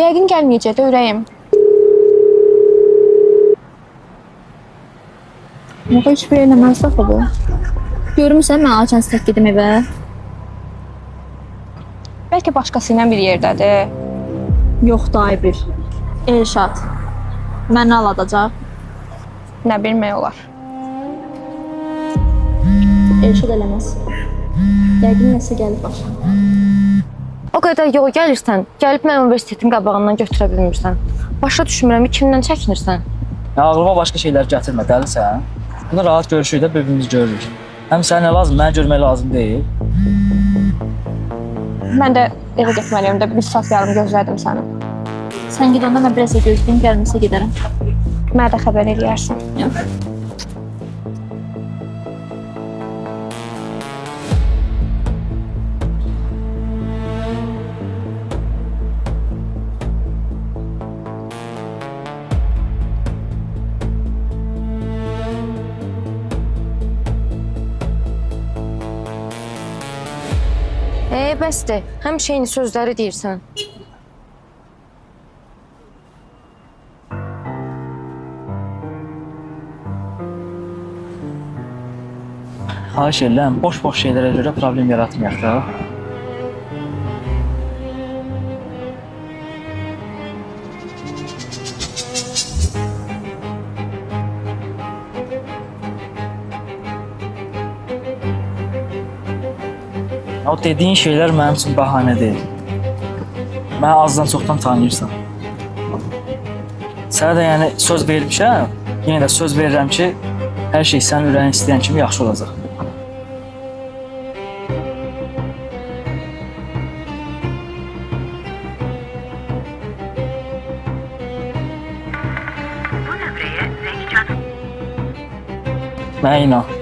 Yəqin gəlməyəcək də ürəyim. Yox, heç bir eləməz dəxə bu. Görmüsən, mən alçan tək gedim evə. Bəlkə başqası ilə bir yerdədir. Yox, dayı bir. Elşad. Məni aladacaq. Nə bilmək olar. Elşad eləməz. Yəqin nəsə gəlib başına. O qədər yol gəlirsən, gəlib mən universitetin qabağından götürə bilmirsən. Başa düşmürəm, kimdən çəkinirsən? Ağlıma başqa şeylər gətirmə, dəlisən. Bunu rahat görüşürük də, bir-birimizi görürük. Həm sənə nə lazım, mənə görmək lazım deyil. Mən də evə getməliyəm də, bir saat yarım gözlədim səni. Sən gedəndə mən biraz da gözləyim, gəlməsə gedərəm. Mənə də xəbər eləyərsən. Yox. Bəsdir, həmişə eyni sözləri deyirsən. Xahiş edirəm, boş-boş şeylərə görə problem yaratmayaq da. O dediyin şeylər mənim üçün bəhanə deyil. Məni azdan çoxdan tanıyırsan. Sənə də yəni söz vermişəm, yenə də söz verirəm ki, hər şey sənin ürəyin istəyən kimi yaxşı olacaq. Mənə inan.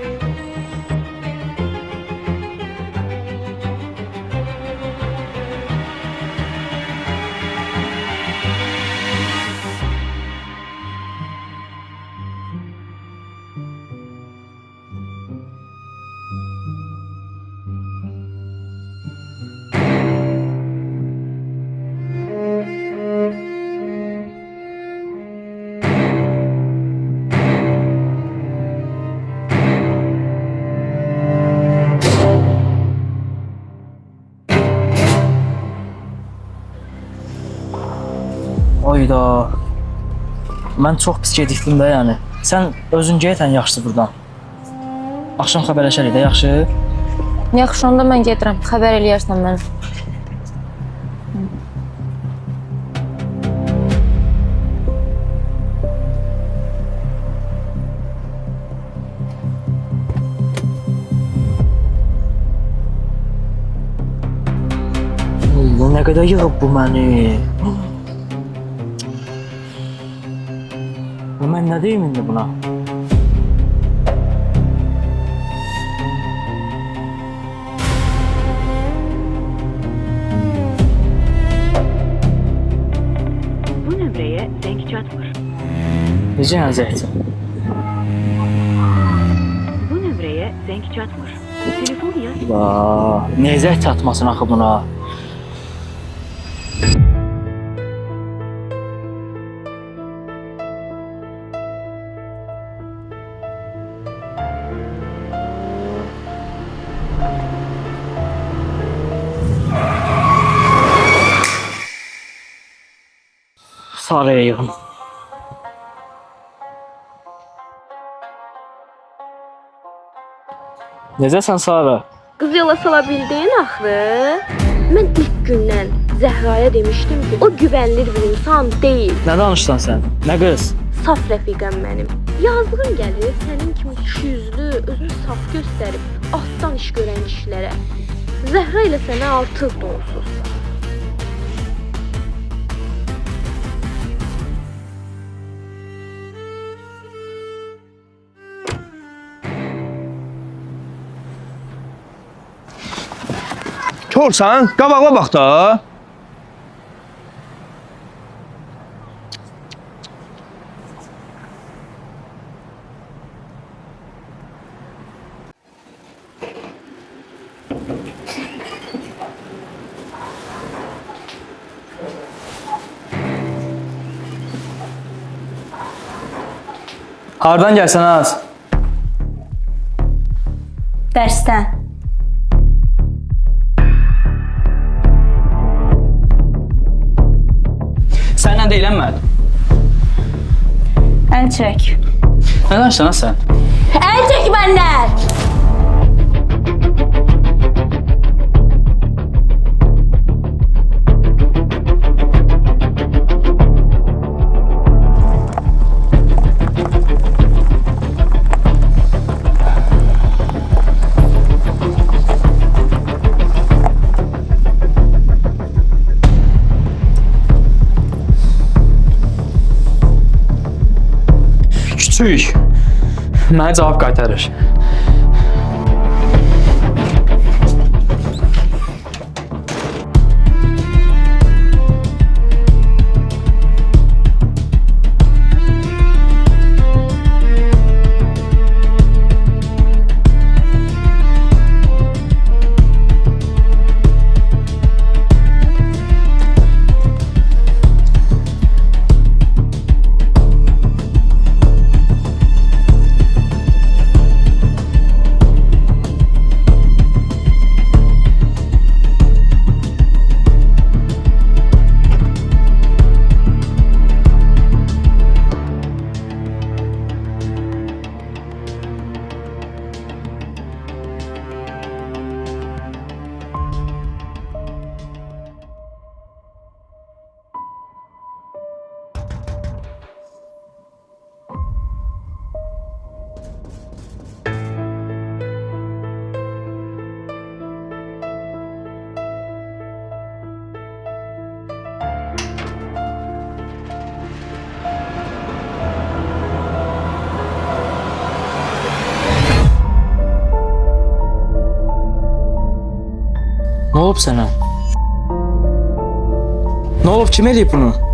Oyda. Mən çox pis gedikdim də yəni. Sən özün getən yaxşısı burdan. Axşam xəbərləşərik də, yaxşı? Yaxşı, onda mən gedirəm, xəbər eləyərsən mənə. Allah, nə qədər yığıb bu məni. Mən nə deyim indi buna? Bu nömrəyə zəng çatmır. Necə yəni zəhcə? Bu nömrəyə zəng çatmır. Telefon yaz. Nə zəh çatmasın axı buna? Saraya yığın. Necəsən Sara? Qız yola sala bildin axı? Mən ilk gündən Zəhraya demişdim ki, o güvənlir bir insan deyil. Nə danışsan sən? Nə qız? Saf rəfiqəm mənim. Yazığın gəlir sənin kimi kişi yüzlü, özünü saf göstərib, altdan iş görən kişilərə. Zəhra ilə sənə artıq donsuz. Korsan, qabağa bax da. Hardan gəlsən az? Dərsdən. Sənlə deylənmədim. Əl çək. Nə danışsan sən? Əl çək məndən! Küçük. Mənə cavab qaytarır. Nə olub sənə? Nə olub, kim eləyib bunu?